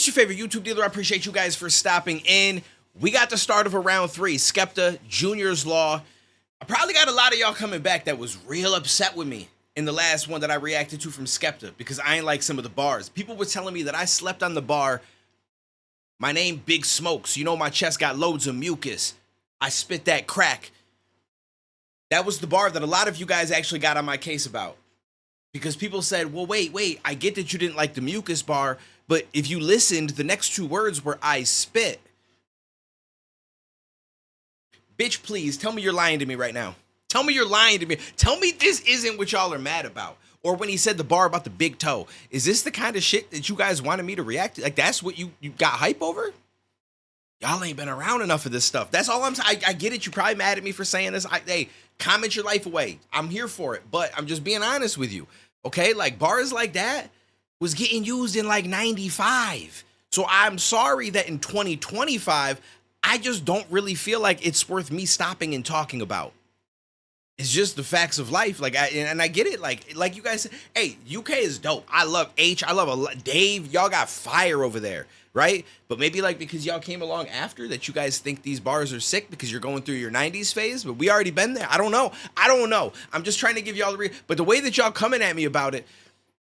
It's your favorite YouTube dealer. I appreciate you guys for stopping in. We got the start of a round 3. Skepta, Junior's Law. I probably got a lot of y'all coming back that was real upset with me in the last one that I reacted to from Skepta because I ain't like some of the bars. People were telling me that I slept on the bar. My name Big Smokes. You know my chest got loads of mucus. I spit that crack. That was the bar that a lot of you guys actually got on my case about. Because people said, well, wait, I get that you didn't like the mucus bar, but if you listened, the next 2 words were I spit. Bitch, please, tell me you're lying to me right now. Tell me you're lying to me. Tell me this isn't what y'all are mad about. Or when he said the bar about the big toe. Is this the kind of shit that you guys wanted me to react to? Like, that's what you got hype over? Y'all ain't been around enough for this stuff. That's all I'm saying. I get it. You're probably mad at me for saying this. Hey, comment your life away. I'm here for it. But I'm just being honest with you. Okay? Like, bars like that was getting used in, like, 95. So I'm sorry that in 2025, I just don't really feel like it's worth me stopping and talking about. It's just the facts of life. Like, I get it. Like you guys said, hey, UK is dope. I love H. I love Dave. Y'all got fire over there, right? But maybe like because y'all came along after that, you guys think these bars are sick because you're going through your 90s phase. But we already been there. I don't know. I'm just trying to give y'all the but the way that y'all coming at me about it,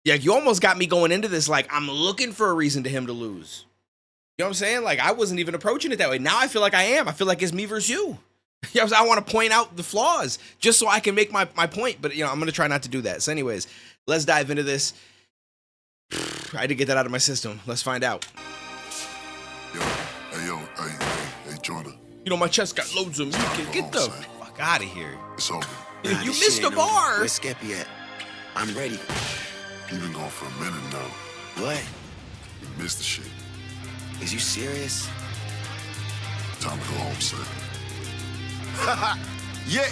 yeah, you almost got me going into this like I'm looking for a reason to him to lose. You know what I'm saying? Like I wasn't even approaching it that way. Now I feel like I am. I feel like it's me versus you. You know, I want to point out the flaws just so I can make my point, but you know, I'm going to try not to do that. So anyways, let's dive into this. I had to get that out of my system. Let's find out. Hey, Joyner. You know, my chest got loads of mucus. Get the fuck out of here. It's over. Nah, you missed a bar. Where's Skepta at? I'm ready. You've been gone for a minute now. What? You missed the shit. Is you serious? Time to go home, son. Yeah.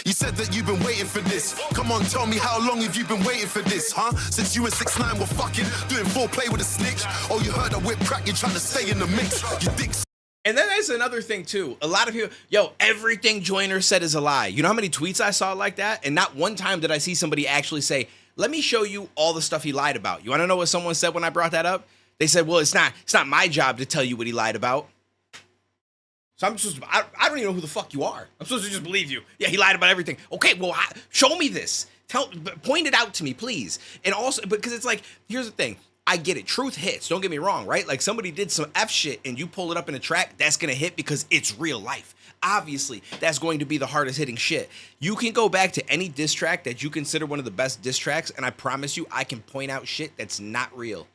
You said that you've been waiting for this. Come on, tell me how long have you been waiting for this, huh? Since you and 6ix9ine were fucking, doing foreplay with a snitch. Oh, you heard I whip crack, you're trying to stay in the mix. You dick. And then there's another thing too. A lot of people, everything Joyner said is a lie. You know how many tweets I saw like that? And not one time did I see somebody actually say, let me show you all the stuff he lied about. You want to know what someone said when I brought that up? They said, well, it's not my job to tell you what he lied about. So I'm supposed to, I don't even know who the fuck you are. I'm supposed to just believe you. Yeah, he lied about everything. Okay, well, show me this. Point it out to me, please. And also, because it's like, here's the thing. I get it. Truth hits. Don't get me wrong, right? Like somebody did some F shit and you pull it up in a track, that's going to hit because it's real life. Obviously, that's going to be the hardest hitting shit. You can go back to any diss track that you consider one of the best diss tracks, and I promise you, I can point out shit that's not real.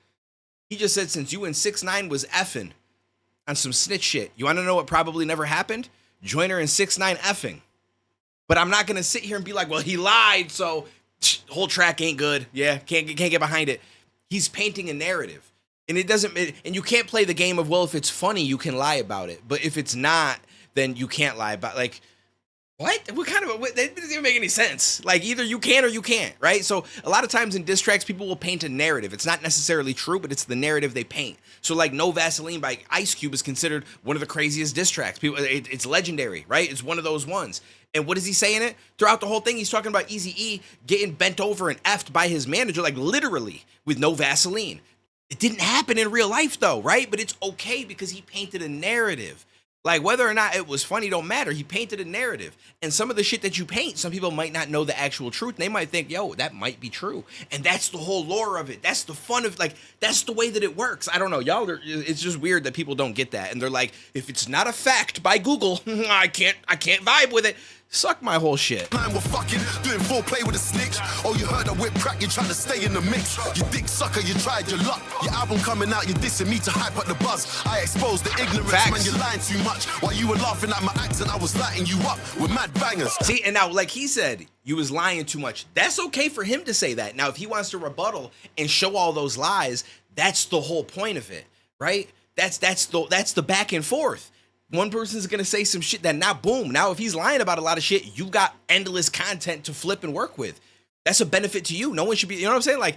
He just said since you and 6ix9ine was effing on some snitch shit. You want to know what probably never happened? Joyner and 6ix9ine effing. But I'm not going to sit here and be like, well, he lied, so whole track ain't good. Yeah, can't get behind it. He's painting a narrative. And and you can't play the game of, well, if it's funny, you can lie about it. But if it's not, then you can't lie about it. Like, what? That doesn't even make any sense. Like, either you can or you can't, right? So a lot of times in diss tracks, people will paint a narrative. It's not necessarily true, but it's the narrative they paint. So like No Vaseline by Ice Cube is considered one of the craziest diss tracks. It's legendary, right? It's one of those ones. And what does he say in it? Throughout the whole thing, he's talking about Eazy-E getting bent over and effed by his manager, like literally with no Vaseline. It didn't happen in real life though, right? But it's okay because he painted a narrative. Like, whether or not it was funny don't matter. He painted a narrative. And some of the shit that you paint, some people might not know the actual truth. And they might think, yo, that might be true. And that's the whole lore of it. That's the fun of, like, that's the way that it works. I don't know. Y'all, it's just weird that people don't get that. And they're like, if it's not a fact by Google, I can't vibe with it. Suck my whole shit. We're fucking doing foreplay with a snitch. Oh, you heard I whip crack, you're trying to stay in the mix. You dick sucker, you tried your luck. Your album coming out, you're dissing me to hype up the buzz. I exposed the ignorance, Facts. Man, you're lying too much. While you were laughing at my accent, I was lighting you up with mad bangers. See, and now, like he said, you was lying too much. That's okay for him to say that. Now, if he wants to rebuttal and show all those lies, that's the whole point of it, right? That's the back and forth. One person's going to say some shit that now, boom. Now, if he's lying about a lot of shit, you got endless content to flip and work with. That's a benefit to you. No one should be, you know what I'm saying? Like,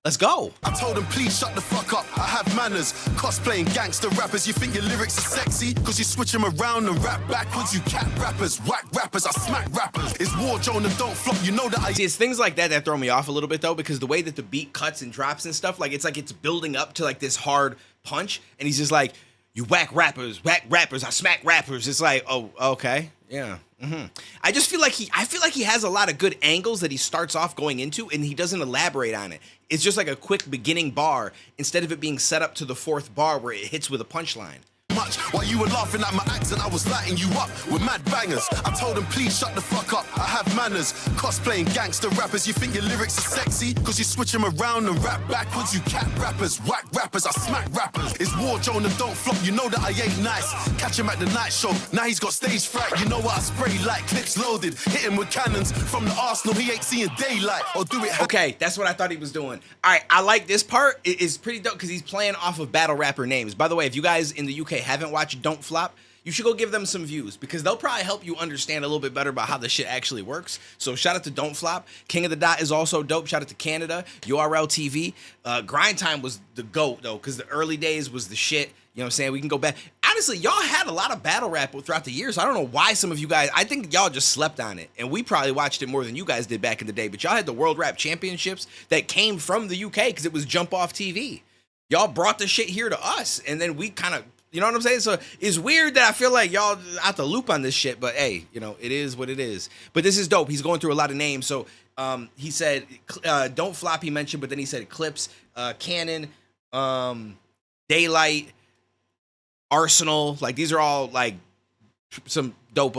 Let's go. I told them, please shut the fuck up. I have manners. Cosplaying gangster rappers. You think your lyrics are sexy? Cause you switch them around and rap backwards. You cat rappers, whack rappers, I smack rappers. It's war, Joyner, don't flop. You know that I... See, it's things like that that throw me off a little bit, though, because the way that the beat cuts and drops and stuff, like it's building up to, like, this hard punch. And he's just like, you whack rappers, I smack rappers. It's like, oh, okay. Yeah. I just feel like he has a lot of good angles that he starts off going into, and he doesn't elaborate on it. It's just like a quick beginning bar instead of it being set up to the fourth bar where it hits with a punchline. Much while you were laughing at my accent, I was lighting you up with mad bangers. I told them, please shut the fuck up. I have manners. Cosplaying gangster rappers. You think your lyrics are sexy? Cause you switch them around and rap backwards. You cat rappers, whack rappers, I smack rappers. It's war, Joyner, don't flop. You know that I ain't nice. Catch him at the night show. Now he's got stage fright. You know what? I spray like clips loaded. Hit him with cannons from the Arsenal. He ain't seeing daylight. Or do it. Okay, that's what I thought he was doing. All right, I like this part. It is pretty dope because he's playing off of battle rapper names. By the way, if you guys in the UK haven't watched Don't Flop, you should go give them some views because they'll probably help you understand a little bit better about how this shit actually works. So shout out to Don't Flop. King of the Dot is also dope. Shout out to Canada, URL TV. Grind Time was the GOAT though, because the early days was the shit. You know what I'm saying? We can go back. Honestly, y'all had a lot of battle rap throughout the years. So I don't know why some of you guys, I think y'all just slept on it. And we probably watched it more than you guys did back in the day. But y'all had the World Rap Championships that came from the UK because it was jump off TV. Y'all brought the shit here to us. And then we kind of, you know what I'm saying? So it's weird that I feel like y'all out the loop on this shit, but hey, you know, it is what it is. But this is dope. He's going through a lot of names. So he said, Don't Flop, he mentioned, but then he said Clips, Cannon, Daylight, Arsenal. Like these are all like some dope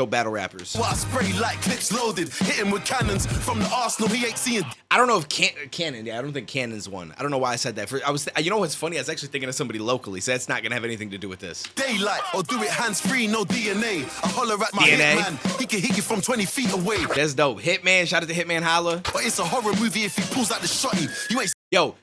battle rappers. Well, I spray like clips loaded. Hit him with cannons from the Arsenal. He ain't seeing. I don't know if Cannon. Yeah, I don't think Cannon's one. I don't know why I said that. You know what's funny? I was actually thinking of somebody locally, so that's not gonna have anything to do with this. Daylight or do it hands free, no DNA. I holler at my DNA. hitman. He can hit you from 20 feet away. That's dope. Hitman. Shout out to Hitman Holla. But it's a horror movie if he pulls out the shotty. You ain't. Yo,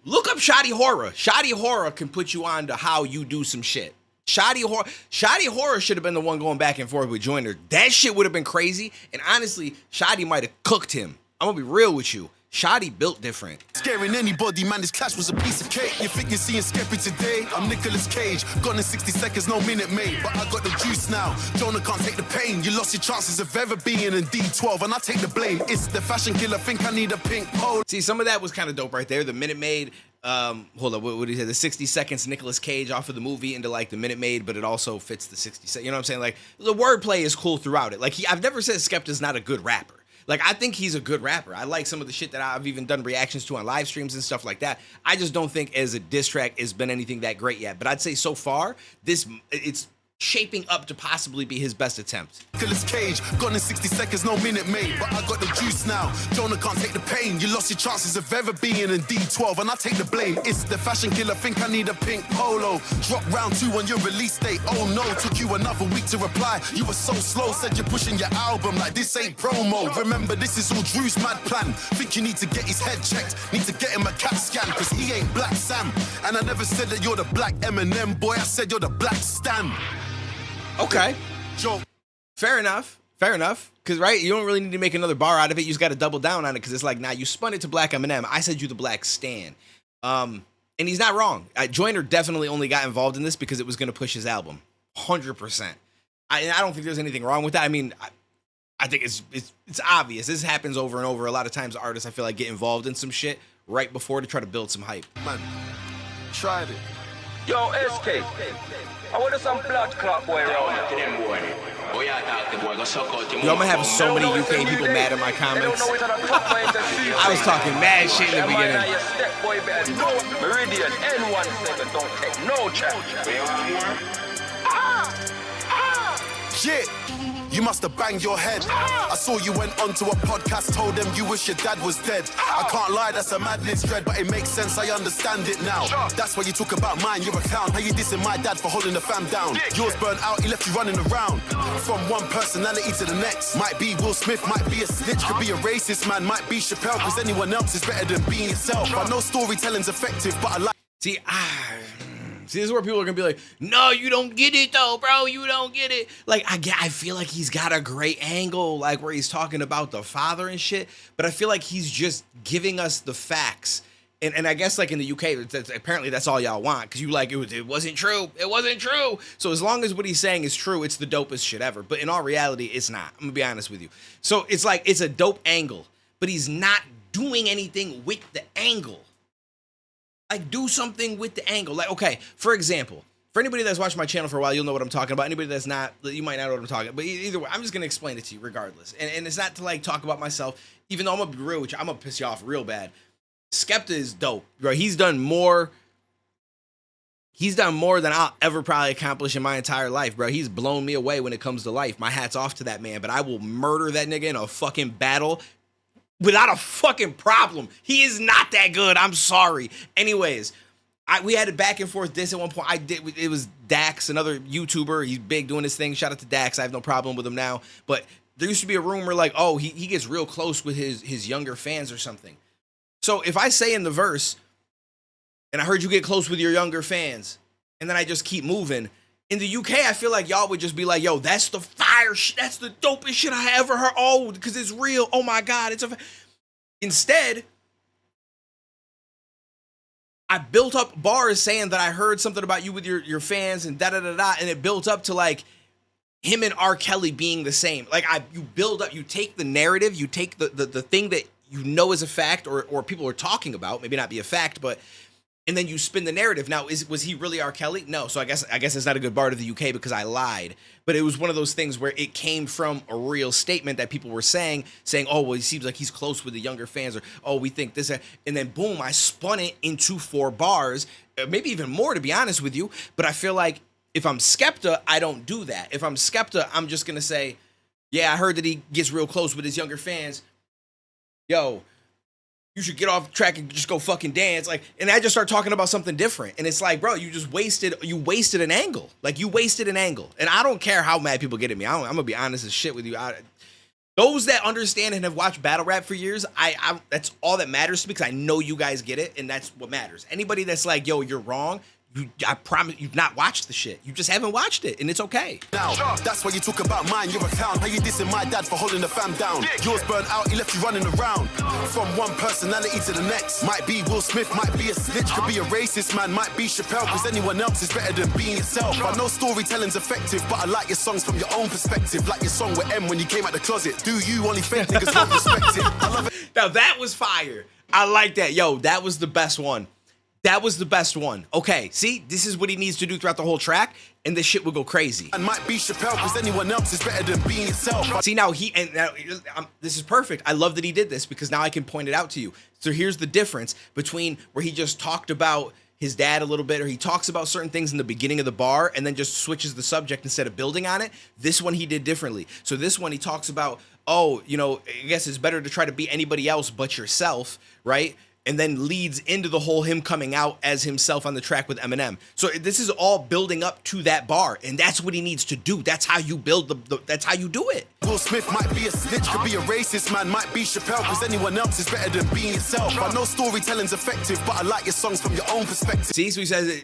look up Shoddy Horror. Shoddy Horror can put you on to how you do some shit. Shoddy Horror should have been the one going back and forth with Joyner. That shit would have been crazy. And honestly, Shoddy might have cooked him. I'm gonna be real with you. Shoddy built different. Scaring anybody, man, this clash was a piece of cake. You think you're seeing Skepta today? I'm Nicolas Cage. Gone in 60 seconds, no minute made. But I got the juice now. Joyner can't take the pain. You lost your chances of ever being in D12, and I take the blame. It's the fashion killer, think I need a pink pole. See, some of that was kind of dope right there. The Minute Maid, hold up, what did he say? The 60 seconds Nicolas Cage off of the movie into like the Minute Maid, but it also fits the 60 seconds. You know what I'm saying? Like the wordplay is cool throughout it. Like I've never said Skepta's not a good rapper. Like, I think he's a good rapper. I like some of the shit that I've even done reactions to on live streams and stuff like that. I just don't think as a diss track has been anything that great yet. But I'd say so far, it's shaping up to possibly be his best attempt. Nicolas Cage, gone in 60 seconds, no minute made. But I got the juice now. Joyner can't take the pain. You lost your chances of ever being in D12, and I take the blame. It's the fashion killer, think I need a pink polo. Drop round 2 on your release date. Oh no, took you another week to reply. You were so slow, said you're pushing your album like this ain't promo. Remember, this is all Drew's mad plan. Think you need to get his head checked. Need to get him a CAT scan, cause he ain't Black Sam. And I never said that you're the Black Eminem, boy. I said you're the Black Stan. Okay. Joe. Fair enough. Because, right, you don't really need to make another bar out of it. You just got to double down on it because it's like, nah, you spun it to Black Eminem. I said you the Black Stan. And he's not wrong. Joyner definitely only got involved in this because it was going to push his album. 100%. I don't think there's anything wrong with that. I mean, I think it's obvious. This happens over and over. A lot of times artists, I feel like, get involved in some shit right before to try to build some hype. Man, tried it. Yo, SK. I want some blood clot boy around to them boy. Yo, I'm gonna have so many UK people mad at my comments. I was talking mad shit in the beginning. Meridian, N17, don't take no chance. Yeah. You must have banged your head. I saw you went onto a podcast, told them you wish your dad was dead. I can't lie, that's a madness dread, but it makes sense, I understand it now. That's why you talk about mine, you're a clown. How you dissing my dad for holding the fam down? Yours burnt out, he left you running around. From one personality to the next. Might be Will Smith, might be a snitch, could be a racist man, might be Chappelle, cause anyone else is better than being yourself. I know storytelling's effective, but I like... See, See, this is where people are gonna be like, no, you don't get it though, bro. You don't get it. Like, I feel like he's got a great angle, like where he's talking about the father and shit. But I feel like he's just giving us the facts. And I guess like in the UK, apparently that's all y'all want because you like it wasn't true. It wasn't true. So as long as what he's saying is true, it's the dopest shit ever. But in all reality, it's not. I'm gonna be honest with you. So it's like it's a dope angle, but he's not doing anything with the angle. Like, do something with the angle. Like, okay, for example, for anybody that's watched my channel for a while, you'll know what I'm talking about. Anybody that's not, you might not know what I'm talking about. But either way, I'm just going to explain it to you regardless. And it's not to, like, talk about myself, even though I'm going to be real with you. I'm going to piss you off real bad. Skepta is dope, bro. He's done more than I'll ever probably accomplish in my entire life, bro. He's blown me away when it comes to life. My hat's off to that man, but I will murder that nigga in a fucking battle without a fucking problem. He is not that good. I'm sorry. Anyways, we had a back and forth diss at one point. It was Dax, another YouTuber. He's big doing his thing. Shout out to Dax. I have no problem with him now. But there used to be a rumor like, oh, he gets real close with his younger fans or something. So if I say in the verse, and I heard you get close with your younger fans, and then I just keep moving, in the UK, I feel like y'all would just be like, yo, that's the fire shit. That's the dopest shit I ever heard. Oh, because it's real. Oh my God. Instead, I built up bars saying that I heard something about you with your fans and da-da-da-da, and it built up to like him and R. Kelly being the same. Like you build up, you take the narrative, you take the thing that you know is a fact or people are talking about, maybe not be a fact, but and then you spin the narrative. Now, was he really R. Kelly? No. So I guess it's not a good bar to the UK because I lied. But it was one of those things where it came from a real statement that people were saying, oh, well, he seems like he's close with the younger fans, or, oh, we think this. And then, boom, I spun it into 4 bars, maybe even more, to be honest with you. But I feel like if I'm Skepta, I don't do that. If I'm Skepta, I'm just going to say, yeah, I heard that he gets real close with his younger fans. Yo, you should get off track and just go fucking dance. Like, and I just start talking about something different. And it's like, bro, you wasted an angle. Like, you wasted an angle. And I don't care how mad people get at me. I'm going to be honest as shit with you. Those that understand and have watched battle rap for years, that's all that matters to me because I know you guys get it. And that's what matters. Anybody that's like, yo, you're wrong. I promise you've not watched the shit. You just haven't watched it, and it's okay. Now, that's why you talk about mine, you're a clown. How you dissing my dad for holding the fam down? Yours burnt out, he left you running around. From one personality to the next. Might be Will Smith, might be a snitch, could be a racist man, might be Chappelle, cause anyone else is better than being yourself. I know storytelling's effective, but I like your songs from your own perspective. Like your song with M when you came out the closet. Do you only fake niggas won't respect it? I love it. Now that was fire. I like that. Yo, that was the best one. That was the best one. Okay, see, this is what he needs to do throughout the whole track, and this shit will go crazy. And might be Chappelle, because anyone else is better than being yourself. See, now this is perfect. I love that he did this because now I can point it out to you. So here's the difference between where he just talked about his dad a little bit, or he talks about certain things in the beginning of the bar and then just switches the subject instead of building on it. This one he did differently. So this one he talks about, oh, you know, I guess it's better to try to be anybody else but yourself, right? And then leads into the whole him coming out as himself on the track with Eminem. So this is all building up to that bar, and that's what he needs to do. That's how you build that's how you do it. Will Smith might be a snitch, could be a racist man, might be Chappelle, cause anyone else is better than being yourself. I know storytelling's effective, but I like your songs from your own perspective. See, so he says,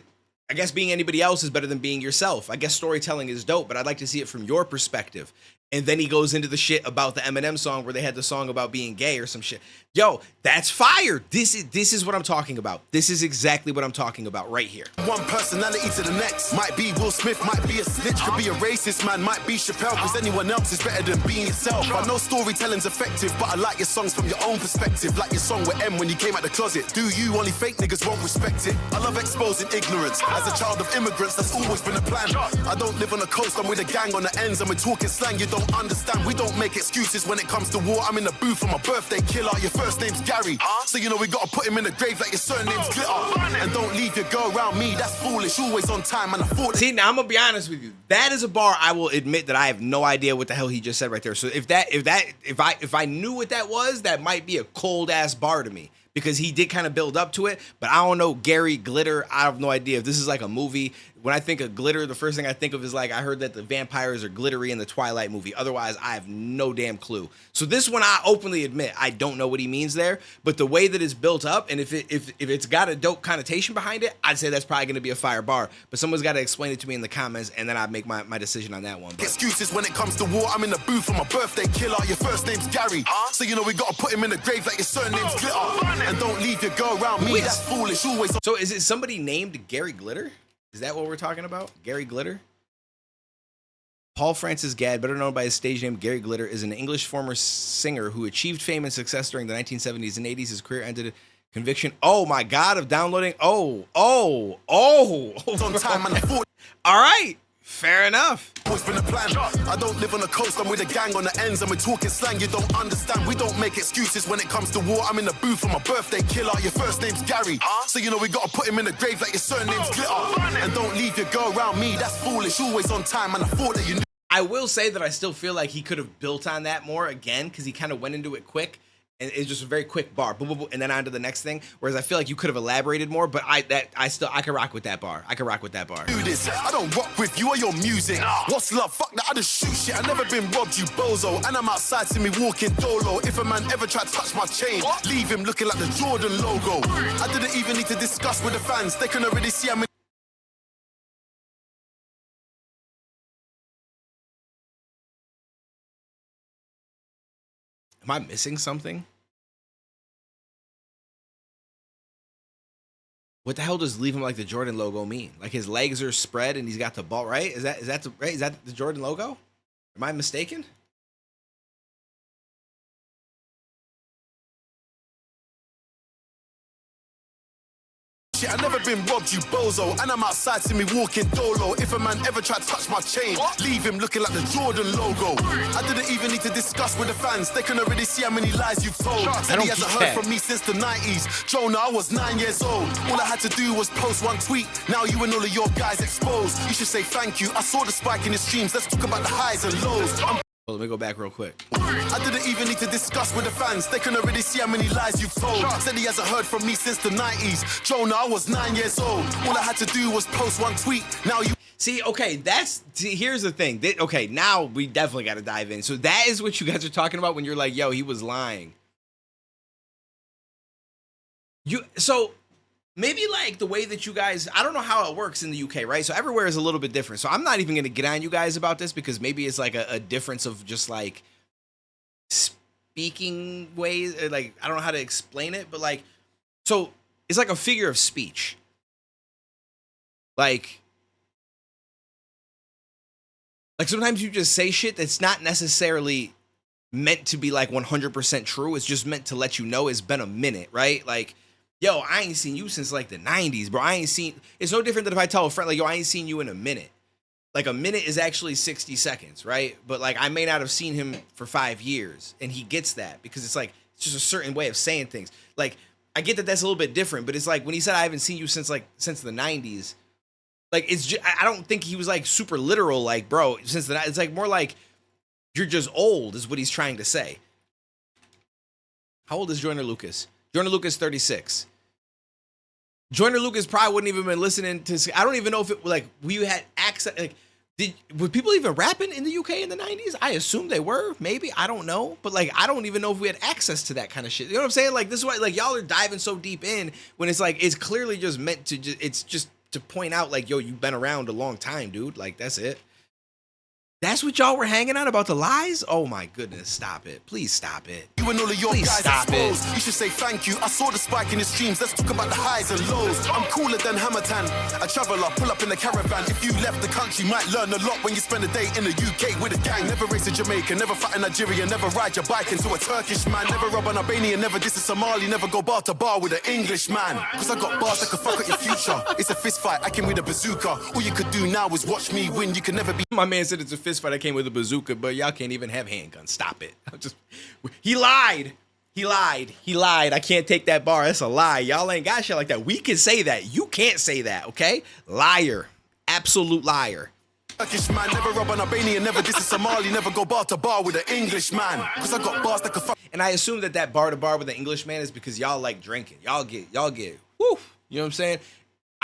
I guess being anybody else is better than being yourself. I guess storytelling is dope, but I'd like to see it from your perspective. And then he goes into the shit about the Eminem song where they had the song about being gay or some shit. Yo, that's fire. This is what I'm talking about. This is exactly what I'm talking about right here. One personality to the next. Might be Will Smith, might be a snitch, could be a racist man, might be Chappelle, cause anyone else is better than being yourself. I know storytelling's effective, but I like your songs from your own perspective. Like your song with M when you came out the closet. Do you only fake niggas won't respect it? I love exposing ignorance. As a child of immigrants, that's always been a plan. I don't live on the coast, I'm with a gang on the ends, and we're talking slang you don't understand. We don't make excuses when it comes to war. I'm in the booth for my birthday killer. Your first name's Gary, so you know we gotta put him in the grave like your surname's Glitter. And don't leave your girl around me, that's foolish. Always on time and afford it. See, now I'm gonna be honest with you. That is a bar I will admit that I have no idea what the hell he just said right there. So if I knew what that was, that might be a cold ass bar to me. Because he did kind of build up to it, but I don't know, Gary Glitter, I have no idea if this is like a movie when I think of glitter, the first thing I think of is like I heard that the vampires are glittery in the Twilight movie. Otherwise, I have no damn clue. So this one, I openly admit I don't know what he means there. But the way that it's built up, and if it's got a dope connotation behind it, I'd say that's probably going to be a fire bar. But someone's got to explain it to me in the comments, and then I'd make my decision on that one. But Excuses when it comes to war. I'm in the booth for my birthday killer. Your first name's Gary, so you know we gotta put him in the grave like your surname's Glitter. And don't leave your girl around me. That's foolish. Always. so is it somebody named Gary Glitter? Is that what we're talking about? Gary Glitter? Paul Francis Gadd, better known by his stage name Gary Glitter, is an English former singer who achieved fame and success during the 1970s and 80s. His career ended conviction. Oh my God, of downloading. Oh. On time and afford. All right. Fair enough. Always been a plan. I don't live on the coast, I'm with a gang on the ends, and we're talking slang you don't understand. We don't make excuses when it comes to war. I'm in the booth for my birthday killer. Your first name's Gary, so you know we gotta put him in the grave like your surname's Glitter. And don't leave your girl around me, that's foolish. Always on time, and I thought that you knew. I will say that I still feel like he could have built on that more again because he kind of went into it quick. And it's just a very quick bar, boom, boom, boom, and then on to the next thing. Whereas I feel like you could have elaborated more, but I can rock with that bar. I can rock with that bar. Do this. I don't rock with you or your music. What's love? Fuck that, I just shoot shit. I never been robbed, you bozo. And I'm outside, see me walking dolo. If a man ever tried to touch my chain, leave him looking like the Jordan logo. I didn't even need to discuss with the fans. They can already see I'm in. Am I missing something? What the hell does leave him like the Jordan logo mean? Like his legs are spread and he's got the ball, right? Is that the Jordan logo? Am I mistaken? I never been robbed, you bozo. And I'm outside, see me walking dolo. If a man ever tried to touch my chain, leave him looking like the Jordan logo. I didn't even need to discuss with the fans. They can already see how many lies you've told. Said he hasn't heard from me since the 90s. Jonah, I was 9 years old. All I had to do was post one tweet. Now you and all of your guys exposed. You should say thank you. I saw the spike in the streams. Let's talk about the highs and lows. Let me go back real quick. I didn't even need to discuss with the fans. They can already see how many lies you've told. Said he hasn't heard from me since the 90s. Jonah, I was 9 years old. All I had to do was post one tweet. Now you... See, okay, here's the thing. Okay, now we definitely got to dive in. So that is what you guys are talking about when you're like, yo, he was lying. So maybe like the way that you guys, I don't know how it works in the UK, right? So everywhere is a little bit different. So I'm not even going to get on you guys about this because maybe it's like a difference of just like speaking ways. Like, I don't know how to explain it, but like, so it's like a figure of speech. Like sometimes you just say shit that's not necessarily meant to be like 100% true. It's just meant to let you know it's been a minute, right? Like, yo, I ain't seen you since like the 90s, bro. It's no different than if I tell a friend, like, yo, I ain't seen you in a minute. Like a minute is actually 60 seconds, right? But like I may not have seen him for 5 years, and he gets that because it's like, it's just a certain way of saying things. Like, I get that that's a little bit different, but it's like when he said, I haven't seen you since the 90s, like, it's just, I don't think he was like super literal, like, bro, it's like more like you're just old is what he's trying to say. How old is Joyner Lucas? Joyner Lucas, 36. Joyner Lucas probably wouldn't even been listening to, I don't even know if it, like, we had access, like, were people even rapping in the UK in the 90s? I assume they were, maybe, I don't know. But like, I don't even know if we had access to that kind of shit. You know what I'm saying? Like, this is why, like, y'all are diving so deep in when it's like, it's clearly just meant to, it's just to point out, like, yo, you've been around a long time, dude. Like, that's it. That's what y'all were hanging on about the lies? Oh my goodness, stop it. Please stop it. You and all of your Please guys stop exposed. it. You should say thank you. I saw the spike in the streams. Let's talk about the highs and lows. I'm cooler than Hammertan. A traveler, pull up in the caravan. If you left the country, might learn a lot when you spend a day in the UK with a gang. Never race a Jamaican, never fight in Nigeria, never ride your bike into a Turkish man. Never rob an Albanian, never diss a Somali, never go bar to bar with an English man. Cause I got bars that could fuck up your future. It's a fist fight, I came with a bazooka. All you could do now is watch me win. You can never be. My man said it's a fist fight. I came with a bazooka, but y'all can't even have handguns. Stop it. He lied. He lied. I can't take that bar. That's a lie. Y'all ain't got shit like that. We can say that. You can't say that, okay? Liar. Absolute liar. Turkish man, never rob an Albanian, never diss a Somali, never go bar to bar with an English man. Cause I got bars that could fuck. And I assume that bar to bar with an English man is because y'all like drinking. Y'all get, woo. You know what I'm saying?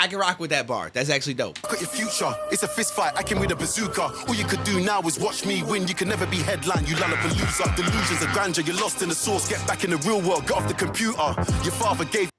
I can rock with that bar. That's actually dope. Look at your future. It's a fist fight. I came with a bazooka. All you could do now is watch me win. You can never be headline. You lollapalooza. Delusions of grandeur. You're lost in the source. Get back in the real world. Get off the computer. Your father gave.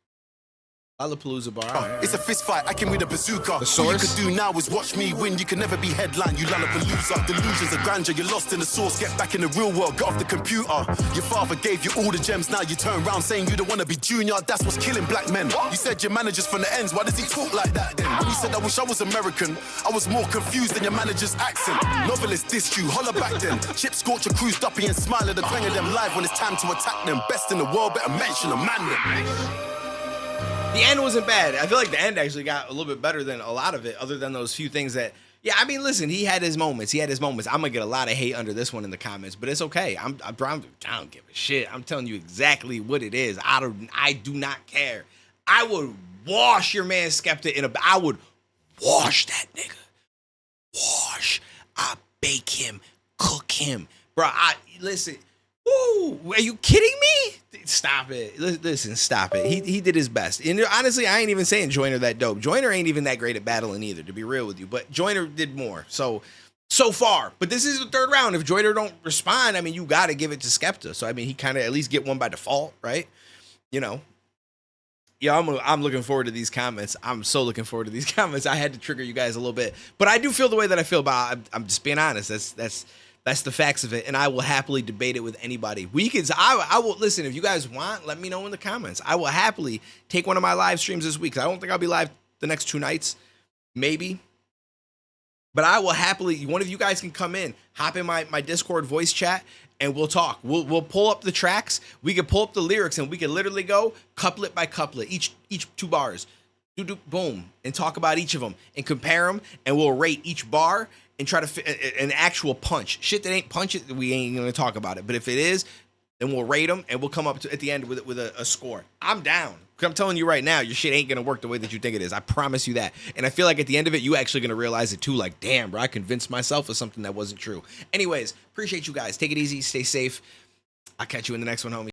Lollapalooza bar. It's a fist fight. I came with a bazooka. The All you source? could do now is watch me win. You can never be headline. You lollapalooza. Delusions of grandeur. You're lost in the source. Get back in the real world. Get off the computer. Your father gave you all the gems. Now you turn around saying you don't want to be junior. That's what's killing black men. You said your manager's from the ends. Why does he talk like that then? When you said I wish I was American, I was more confused than your manager's accent. Novelist dissed you. Holler back then. Chip Scorcher cruised up and smile at the quang of them live when it's time to attack them. Best in the world. Better mention a man them. The end wasn't bad. I feel like the end actually got a little bit better than a lot of it, other than those few things that, yeah, I mean, listen, he had his moments. I'm going to get a lot of hate under this one in the comments, but it's okay. I don't give a shit. I'm telling you exactly what it is. I do not care. I would wash your man Skepta I would wash that nigga. Wash. I bake him, cook him. Bro, listen. Woo, are you kidding me? Stop it. Listen, stop it. He did his best. And honestly, I ain't even saying Joyner that dope. Joyner ain't even that great at battling either, to be real with you. But Joyner did more. So far. But this is the third round. If Joyner don't respond, I mean, you got to give it to Skepta. So, I mean, he kind of at least get one by default, right? You know. Yeah, I'm looking forward to these comments. I'm so looking forward to these comments. I had to trigger you guys a little bit. But I do feel the way that I feel about I'm just being honest. That's the facts of it, and I will happily debate it with anybody. I will listen. If you guys want, let me know in the comments. I will happily take one of my live streams this week. I don't think I'll be live the next 2 nights, maybe. But I will happily. One of you guys can come in, hop in my Discord voice chat, and we'll talk. We'll pull up the tracks. We can pull up the lyrics, and we can literally go couplet by couplet, each 2 bars, boom, and talk about each of them and compare them, and we'll rate each bar. And try to fit an actual punch. Shit that ain't punch it, we ain't gonna talk about it. But if it is, then we'll rate them and we'll come up at the end with a score. I'm down. Because I'm telling you right now, your shit ain't gonna work the way that you think it is. I promise you that. And I feel like at the end of it, you actually gonna realize it too. Like, damn, bro, I convinced myself of something that wasn't true. Anyways, appreciate you guys. Take it easy, stay safe. I'll catch you in the next one, homie.